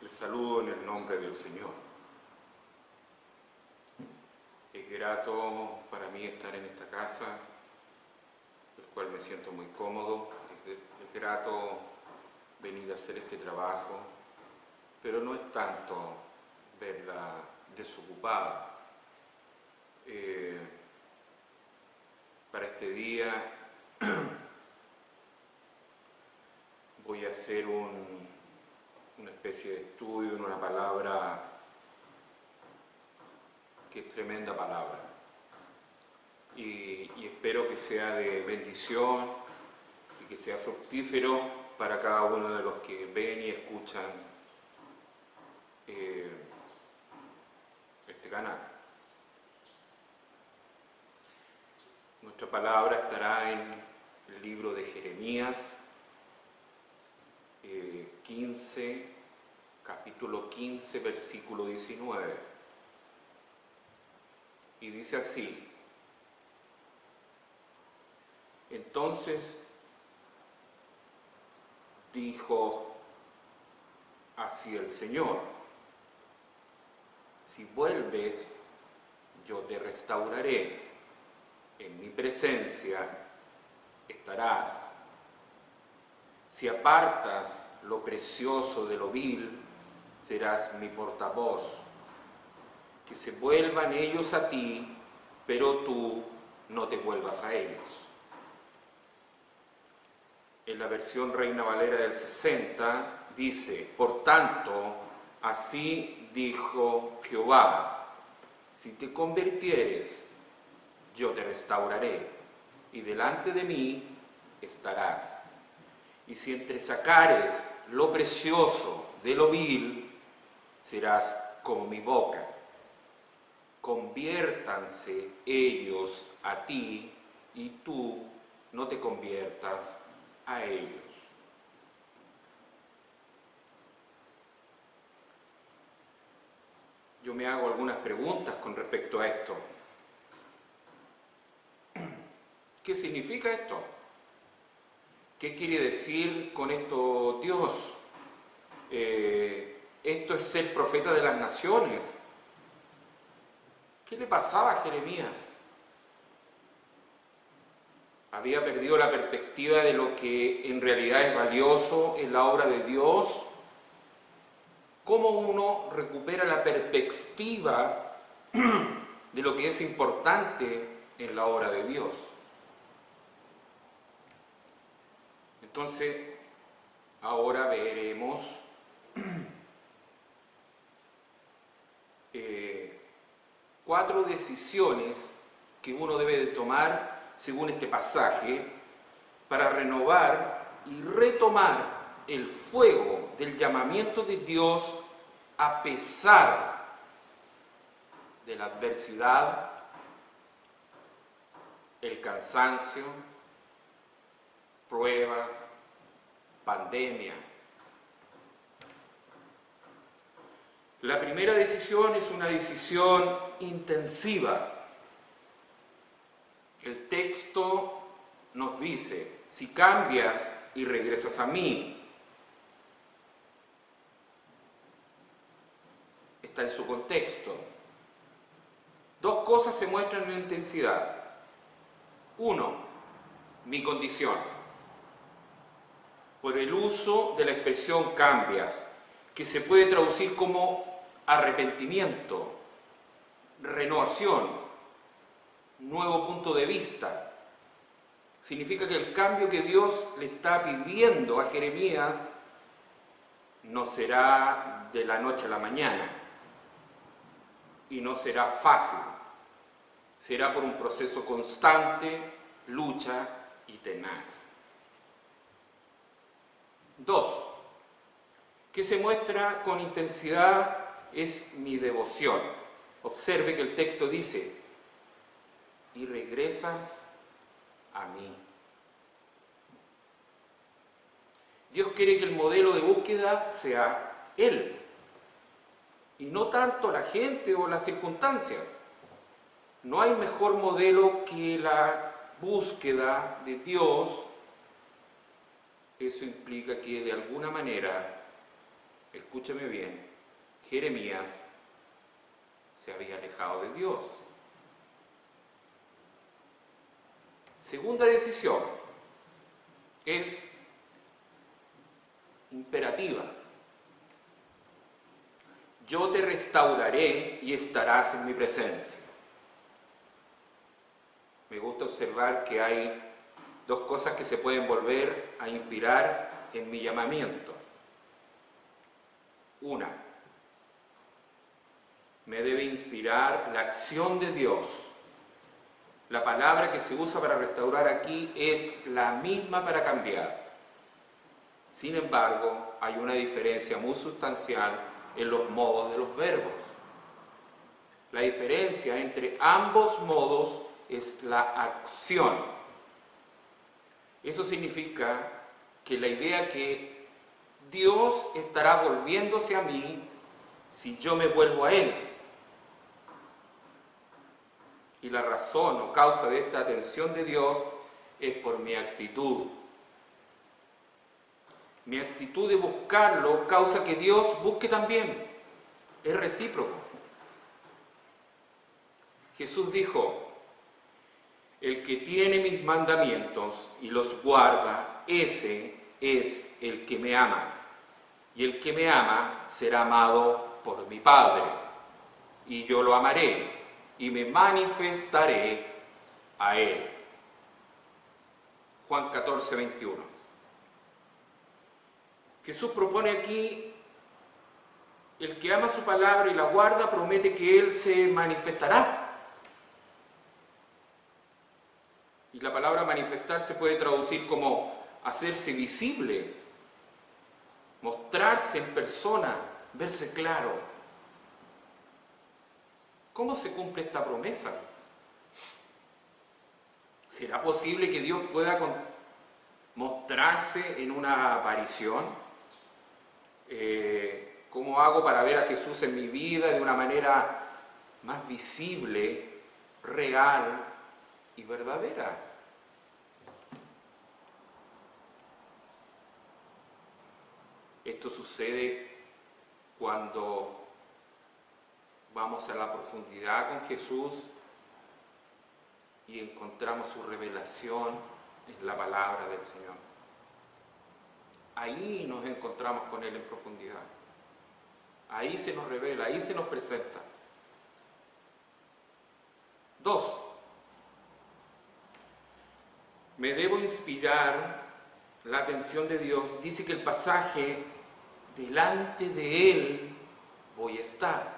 Les saludo en el nombre del Señor. Es grato para mí estar en esta casa, del cual me siento muy cómodo. Es grato venir a hacer este trabajo, pero no es tanto verla desocupada. Para este día voy a hacer una especie de estudio en una palabra que es tremenda palabra y espero que sea de bendición y que sea fructífero para cada uno de los que ven y escuchan este canal. Nuestra palabra estará en el libro de Jeremías capítulo 15, versículo 19. Y dice así: entonces dijo así el Señor: si vuelves, yo te restauraré, en mi presencia estarás. Si apartas lo precioso de lo vil, serás mi portavoz. Que se vuelvan ellos a ti, pero tú no te vuelvas a ellos. En la versión Reina Valera del 60 dice: por tanto, así dijo Jehová, si te convirtieres, yo te restauraré, y delante de mí estarás. Y si entresacares lo precioso de lo vil, serás como mi boca. Conviértanse ellos a ti, y tú no te conviertas a ellos. Yo me hago algunas preguntas con respecto a esto. ¿Qué significa esto? ¿Qué quiere decir con esto Dios? Esto es ser profeta de las naciones. ¿Qué le pasaba a Jeremías? ¿Había perdido la perspectiva de lo que en realidad es valioso en la obra de Dios? ¿Cómo uno recupera la perspectiva de lo que es importante en la obra de Dios? Entonces, ahora veremos cuatro decisiones que uno debe de tomar según este pasaje para renovar y retomar el fuego del llamamiento de Dios a pesar de la adversidad, el cansancio, pruebas, pandemia. La primera decisión es una decisión intensiva. El texto nos dice: si cambias y regresas a mí. Está en su contexto. Dos cosas se muestran en la intensidad. Uno, mi condición. Por el uso de la expresión cambias, que se puede traducir como arrepentimiento, renovación, nuevo punto de vista. Significa que el cambio que Dios le está pidiendo a Jeremías no será de la noche a la mañana y no será fácil. Será por un proceso constante, lucha y tenaz. Dos, que se muestra con intensidad es mi devoción. Observe que el texto dice: y regresas a mí. Dios quiere que el modelo de búsqueda sea Él, y no tanto la gente o las circunstancias. No hay mejor modelo que la búsqueda de Dios. Eso implica que de alguna manera escúcheme bien, Jeremías se había alejado de Dios. Segunda decisión es imperativa. Yo te restauraré y estarás en mi presencia. Me gusta observar que hay dos cosas que se pueden volver a inspirar en mi llamamiento. Una, me debe inspirar la acción de Dios. La palabra que se usa para restaurar aquí es la misma para cambiar. Sin embargo, hay una diferencia muy sustancial en los modos de los verbos. La diferencia entre ambos modos es la acción. Eso significa que la idea que Dios estará volviéndose a mí si yo me vuelvo a Él. Y la razón o causa de esta atención de Dios es por mi actitud. Mi actitud de buscarlo causa que Dios busque también. Es recíproco. Jesús dijo, el que tiene mis mandamientos y los guarda, ese es el que me ama. Y el que me ama será amado por mi Padre. Y yo lo amaré y me manifestaré a él. Juan 14, 21. Jesús propone aquí, el que ama su palabra y la guarda, promete que Él se manifestará. Y la palabra manifestar se puede traducir como hacerse visible, mostrarse en persona, verse claro. ¿Cómo se cumple esta promesa? ¿Será posible que Dios pueda mostrarse en una aparición? ¿Cómo hago para ver a Jesús en mi vida de una manera más visible, real y verdadera? Esto sucede cuando vamos a la profundidad con Jesús y encontramos su revelación en la palabra del Señor. Ahí nos encontramos con Él en profundidad. Ahí se nos revela, ahí se nos presenta. 2. Me debo inspirar la atención de Dios. Dice que el pasaje, delante de Él voy a estar.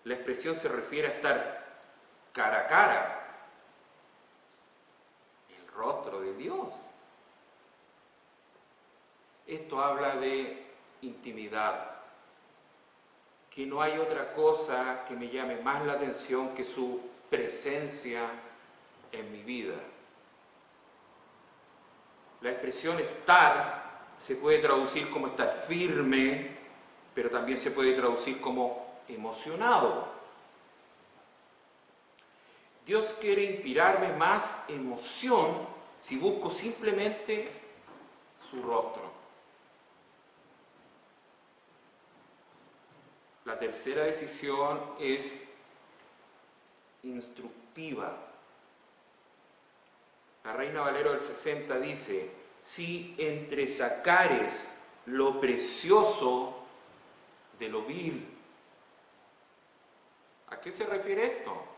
La expresión se refiere a estar cara a cara. Rostro de Dios. Esto habla de intimidad, que no hay otra cosa que me llame más la atención que su presencia en mi vida. La expresión estar se puede traducir como estar firme, pero también se puede traducir como emocionado. Dios quiere inspirarme más emoción si busco simplemente su rostro. La tercera decisión es instructiva. La Reina Valero del 60 dice, si entresacares lo precioso de lo vil. ¿A qué se refiere esto?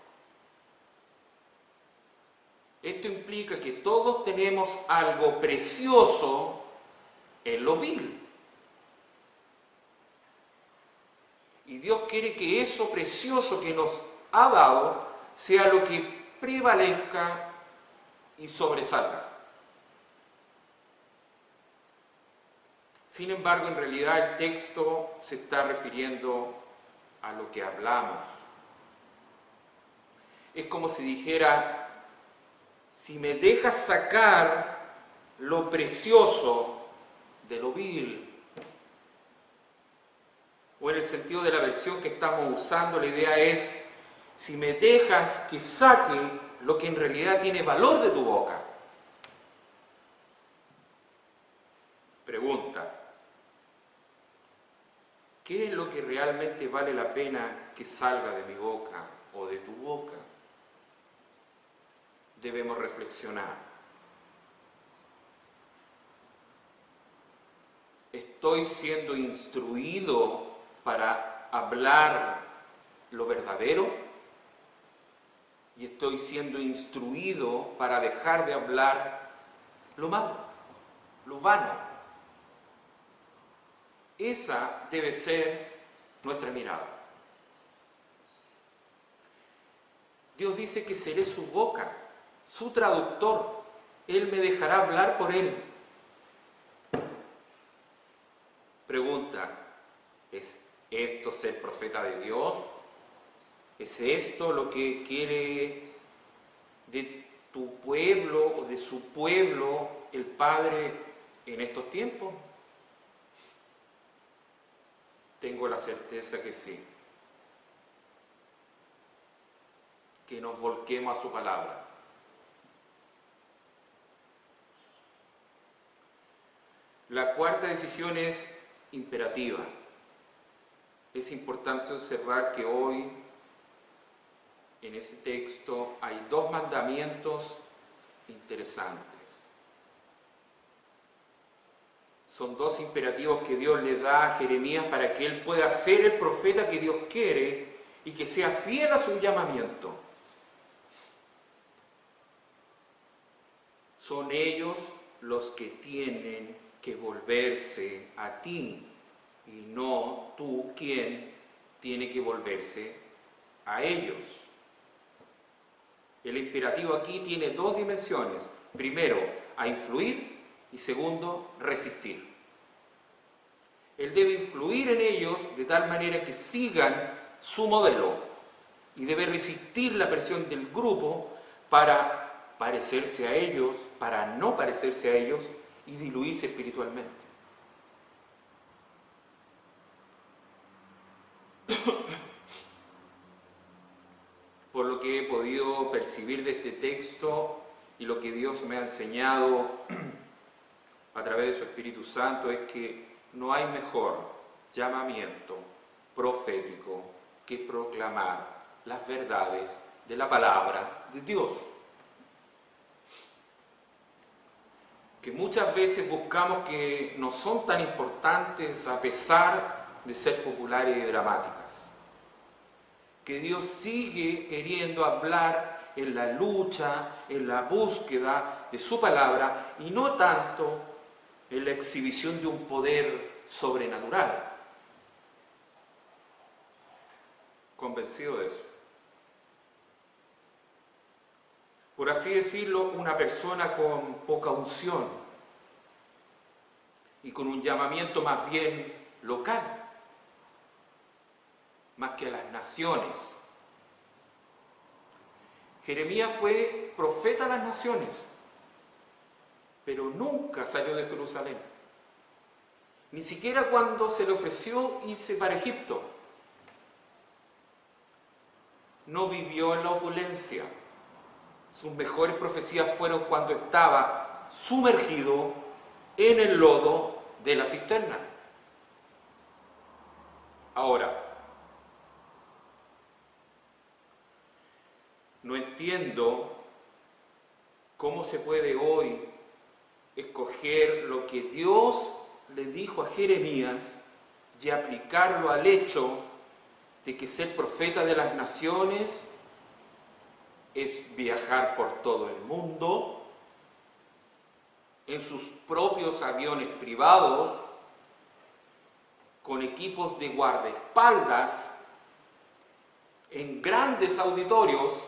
Esto implica que todos tenemos algo precioso en lo vil. Y Dios quiere que eso precioso que nos ha dado sea lo que prevalezca y sobresalga. Sin embargo, en realidad el texto se está refiriendo a lo que hablamos. Es como si dijera, si me dejas sacar lo precioso de lo vil, o en el sentido de la versión que estamos usando, la idea es, si me dejas que saque lo que en realidad tiene valor de tu boca. Pregunta: ¿qué es lo que realmente vale la pena que salga de mi boca o de tu boca? Debemos reflexionar. ¿Estoy siendo instruido para hablar lo verdadero? ¿Y estoy siendo instruido para dejar de hablar lo malo, lo vano? Esa debe ser nuestra mirada. Dios dice que seré su boca, su traductor. Él me dejará hablar por él. Pregunta: ¿es esto ser profeta de Dios? ¿Es esto lo que quiere de tu pueblo o de su pueblo el Padre en estos tiempos? Tengo la certeza que sí. Que nos volquemos a su palabra. La cuarta decisión es imperativa. Es importante observar que hoy, en ese texto, hay dos mandamientos interesantes. Son dos imperativos que Dios le da a Jeremías para que él pueda ser el profeta que Dios quiere y que sea fiel a su llamamiento. Son ellos los que tienen que volverse a ti y no tú quien tiene que volverse a ellos. El imperativo aquí tiene dos dimensiones. Primero, a influir, y segundo, resistir. Él debe influir en ellos de tal manera que sigan su modelo y debe resistir la presión del grupo para parecerse a ellos, para no parecerse a ellos y diluirse espiritualmente. Por lo que he podido percibir de este texto y lo que Dios me ha enseñado a través de su Espíritu Santo es que no hay mejor llamamiento profético que proclamar las verdades de la palabra de Dios. Que muchas veces buscamos que no son tan importantes a pesar de ser populares y dramáticas. Que Dios sigue queriendo hablar en la lucha, en la búsqueda de su palabra y no tanto en la exhibición de un poder sobrenatural. Convencido de eso. Por así decirlo, una persona con poca unción y con un llamamiento más bien local, más que a las naciones. Jeremías fue profeta a las naciones, pero nunca salió de Jerusalén. Ni siquiera cuando se le ofreció irse para Egipto. No vivió en la opulencia. Sus mejores profecías fueron cuando estaba sumergido en el lodo de la cisterna. Ahora, no entiendo cómo se puede hoy escoger lo que Dios le dijo a Jeremías y aplicarlo al hecho de que ser profeta de las naciones es viajar por todo el mundo en sus propios aviones privados, con equipos de guardaespaldas, en grandes auditorios,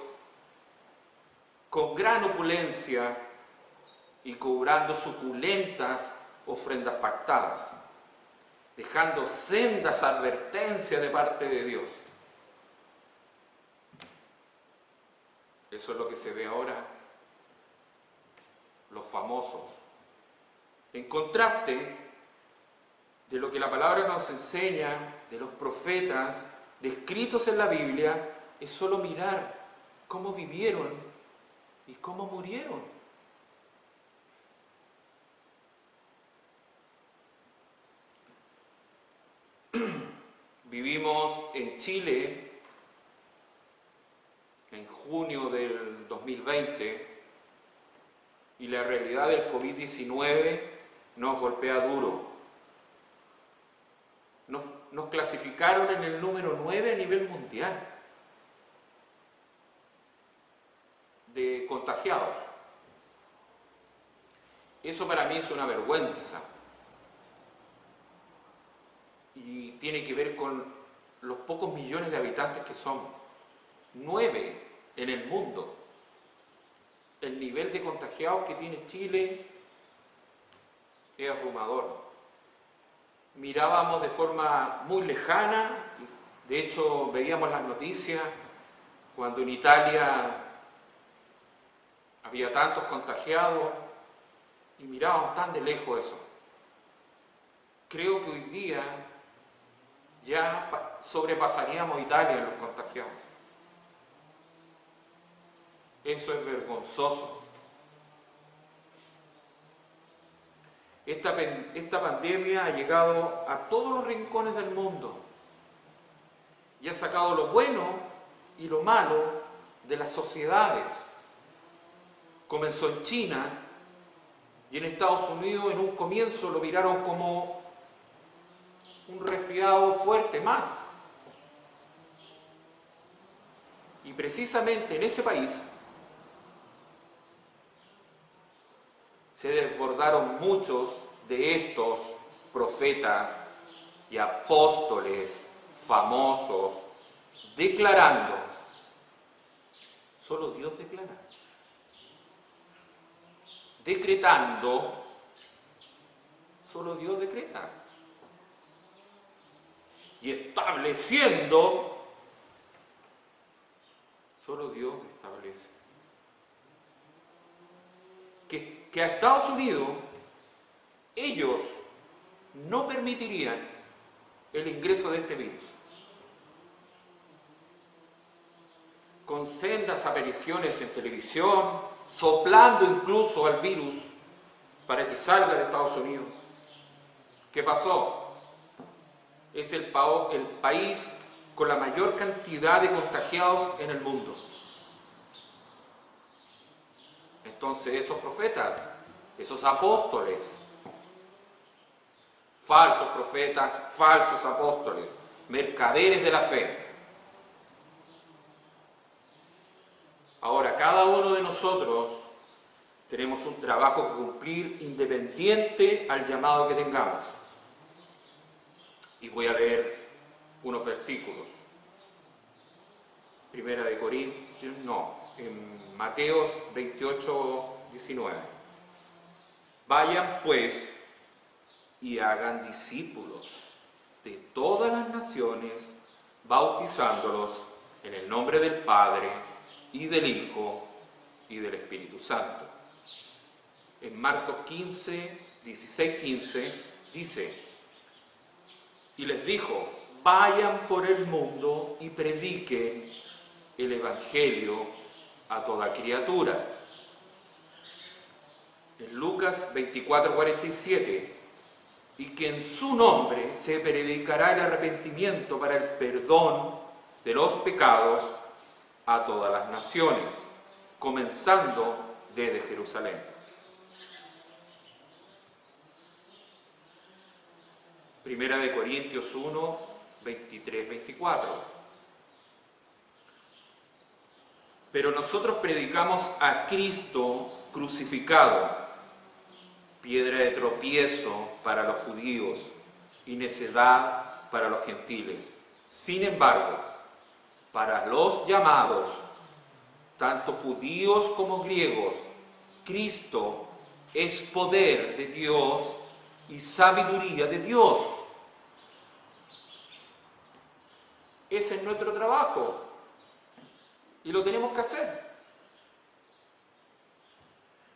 con gran opulencia y cobrando suculentas ofrendas pactadas, dejando sendas advertencias de parte de Dios. Eso es lo que se ve ahora, los famosos. En contraste de lo que la palabra nos enseña, de los profetas descritos en la Biblia, es solo mirar cómo vivieron y cómo murieron. Vivimos en Chile en junio del 2020 y la realidad del COVID-19 nos golpea duro. Nos clasificaron en el número 9 a nivel mundial de contagiados. Eso para mí es una vergüenza y tiene que ver con los pocos millones de habitantes que somos. 9 en el mundo. El nivel de contagiados que tiene Chile es abrumador. Mirábamos de forma muy lejana, de hecho veíamos las noticias cuando en Italia había tantos contagiados y mirábamos tan de lejos eso. Creo que hoy día ya sobrepasaríamos a Italia en los contagiados. Eso es vergonzoso. Esta pandemia ha llegado a todos los rincones del mundo y ha sacado lo bueno y lo malo de las sociedades. Comenzó en China y en Estados Unidos en un comienzo lo miraron como un resfriado fuerte más. Y precisamente en ese país se desbordaron muchos de estos profetas y apóstoles famosos declarando, solo Dios declara, decretando, solo Dios decreta, y estableciendo, solo Dios establece. Que a Estados Unidos ellos no permitirían el ingreso de este virus. Con sendas apariciones en televisión, soplando incluso al virus para que salga de Estados Unidos. ¿Qué pasó? Es el país con la mayor cantidad de contagiados en el mundo. Entonces esos profetas, esos apóstoles, falsos profetas, falsos apóstoles, mercaderes de la fe. Ahora, cada uno de nosotros tenemos un trabajo que cumplir independiente al llamado que tengamos. Y voy a leer unos versículos. Primera de Corintios, en Mateos 28, 19. Vayan pues y hagan discípulos de todas las naciones, bautizándolos en el nombre del Padre y del Hijo y del Espíritu Santo. En Marcos 15, 16, 15 dice, y les dijo, vayan por el mundo y prediquen el Evangelio a toda criatura. En Lucas 24, 47, y que en su nombre se predicará el arrepentimiento para el perdón de los pecados a todas las naciones, comenzando desde Jerusalén. Primera de Corintios 1, 23, 24. Pero nosotros predicamos a Cristo crucificado, piedra de tropiezo para los judíos y necedad para los gentiles. Sin embargo, para los llamados, tanto judíos como griegos, Cristo es poder de Dios y sabiduría de Dios. Ese es nuestro trabajo y lo tenemos que hacer.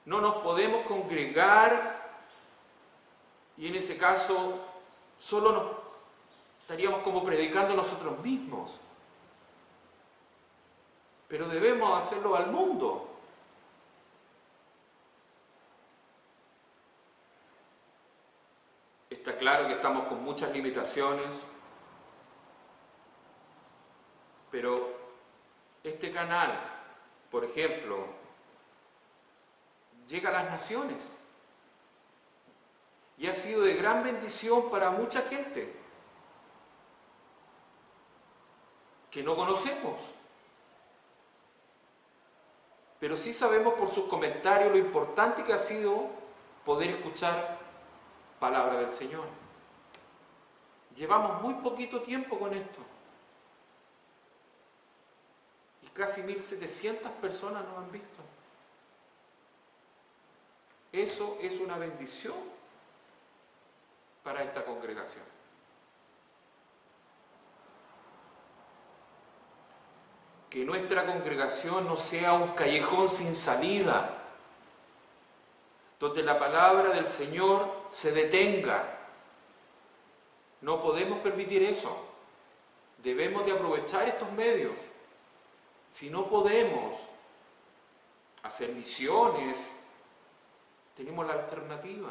No nos podemos congregar y en ese caso solo nos estaríamos como predicando nosotros mismos. Pero debemos hacerlo al mundo. Está claro que estamos con muchas limitaciones, pero este canal, por ejemplo, llega a las naciones y ha sido de gran bendición para mucha gente que no conocemos, pero sí sabemos por sus comentarios lo importante que ha sido poder escuchar palabra del Señor. Llevamos muy poquito tiempo con esto y casi 1.700 personas nos han visto. Eso es una bendición para esta congregación. Que nuestra congregación no sea un callejón sin salida, donde la palabra del Señor se detenga. No podemos permitir eso. Debemos de aprovechar estos medios. Si no podemos hacer misiones, tenemos la alternativa.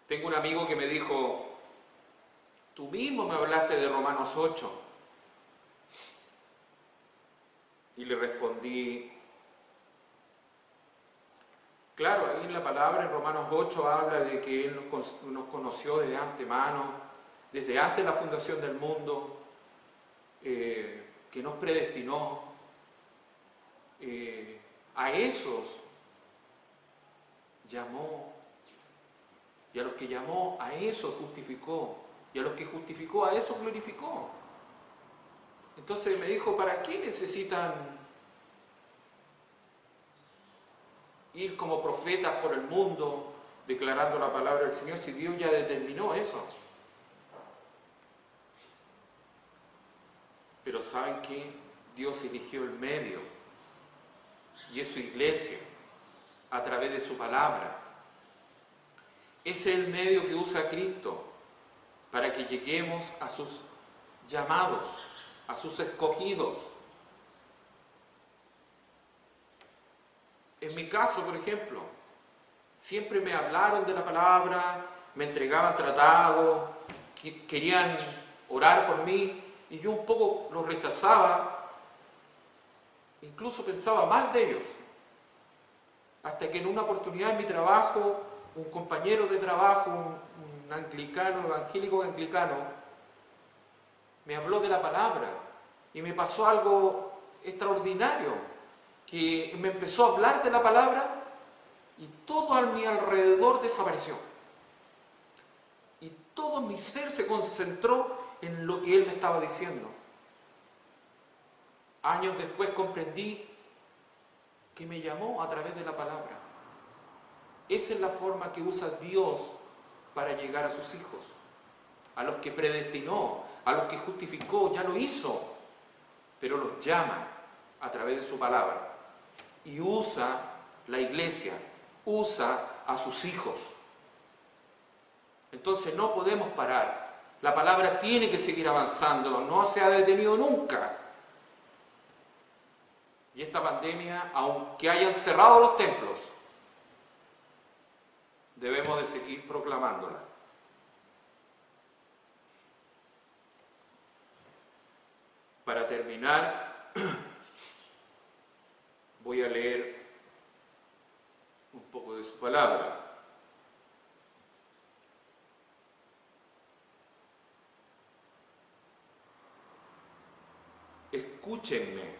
Tengo un amigo que me dijo: tú mismo me hablaste de Romanos 8. Y le respondí: claro, ahí en la palabra en Romanos 8 habla de que Él nos conoció desde antemano, desde antes de la fundación del mundo, que nos predestinó. A esos llamó, y a los que llamó, a esos justificó, y a los que justificó, a esos glorificó. Entonces me dijo: ¿para qué necesitan ir como profetas por el mundo declarando la palabra del Señor si Dios ya determinó eso? Pero ¿saben qué? Dios eligió el medio, y es su iglesia, a través de su palabra. Ese es el medio que usa Cristo para que lleguemos a sus llamados, a sus escogidos. En mi caso, por ejemplo, siempre me hablaron de la palabra, me entregaban tratados, querían orar por mí, y yo un poco los rechazaba, incluso pensaba mal de ellos. Hasta que en una oportunidad en mi trabajo, un compañero de trabajo, un anglicano, evangélico anglicano, me habló de la palabra y me pasó algo extraordinario, que me empezó a hablar de la palabra y todo a mi alrededor desapareció. Y todo mi ser se concentró en lo que él me estaba diciendo. Años después comprendí que me llamó a través de la palabra. Esa es la forma que usa Dios para llegar a sus hijos, a los que predestinó, a los que justificó, ya lo hizo, pero los llama a través de su palabra. Y usa la iglesia, usa a sus hijos. Entonces no podemos parar. La palabra tiene que seguir avanzando, no se ha detenido nunca. Y esta pandemia, aunque hayan cerrado los templos, debemos de seguir proclamándola. Para terminar, voy a leer un poco de su palabra. Escúchenme,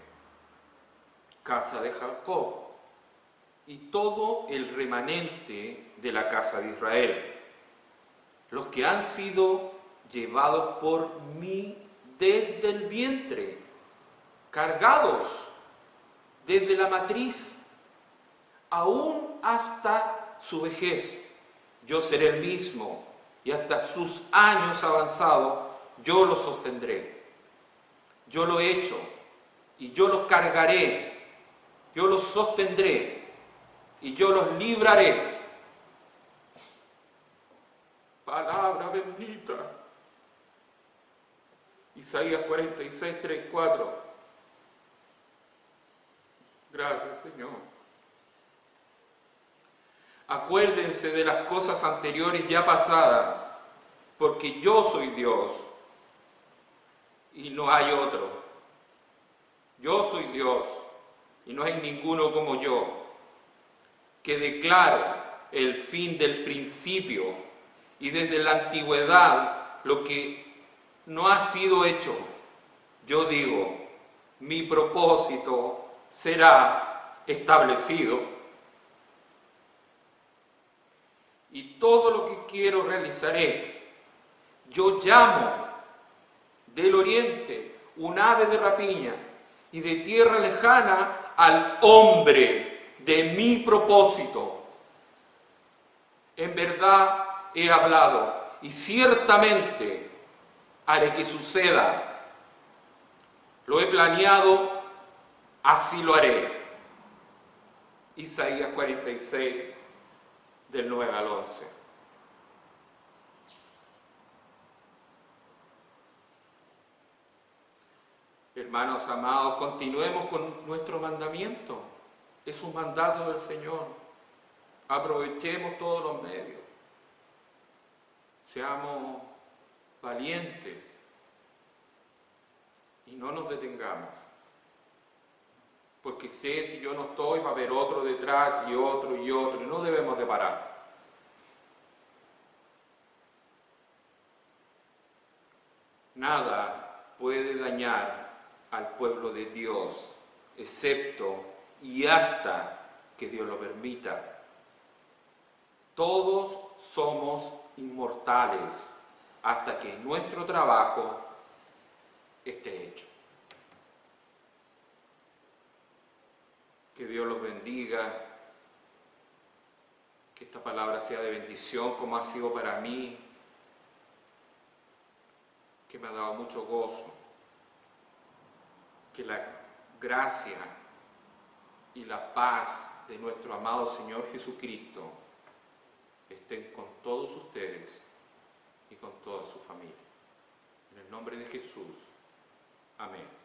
casa de Jacob, y todo el remanente de la casa de Israel, los que han sido llevados por mí desde el vientre, cargados desde la matriz, aún hasta su vejez. Yo seré el mismo, y hasta sus años avanzados yo los sostendré. Yo lo he hecho, y yo los cargaré, yo los sostendré, y yo los libraré. Palabra bendita. Isaías 46, 3, 4. Gracias, Señor. Acuérdense de las cosas anteriores ya pasadas, porque yo soy Dios y no hay otro. Yo soy Dios y no hay ninguno como yo, que declaro el fin del principio y desde la antigüedad lo que no ha sido hecho. Yo digo, mi propósito será establecido y todo lo que quiero realizaré. Yo llamo del oriente un ave de rapiña y de tierra lejana al hombre de mi propósito. En verdad he hablado y ciertamente haré que suceda. Lo he planeado, así lo haré. Isaías 46, del 9 al 11. Hermanos amados, continuemos con nuestro mandamiento. Es un mandato del Señor. Aprovechemos todos los medios. Seamos valientes y no nos detengamos. Porque sé, si yo no estoy, va a haber otro detrás y otro y otro, y no debemos de parar. Nada puede dañar al pueblo de Dios, excepto y hasta que Dios lo permita. Todos somos inmortales hasta que nuestro trabajo esté hecho. Que Dios los bendiga, que esta palabra sea de bendición como ha sido para mí, que me ha dado mucho gozo. Que la gracia y la paz de nuestro amado Señor Jesucristo estén con todos ustedes y con toda su familia. En el nombre de Jesús. Amén.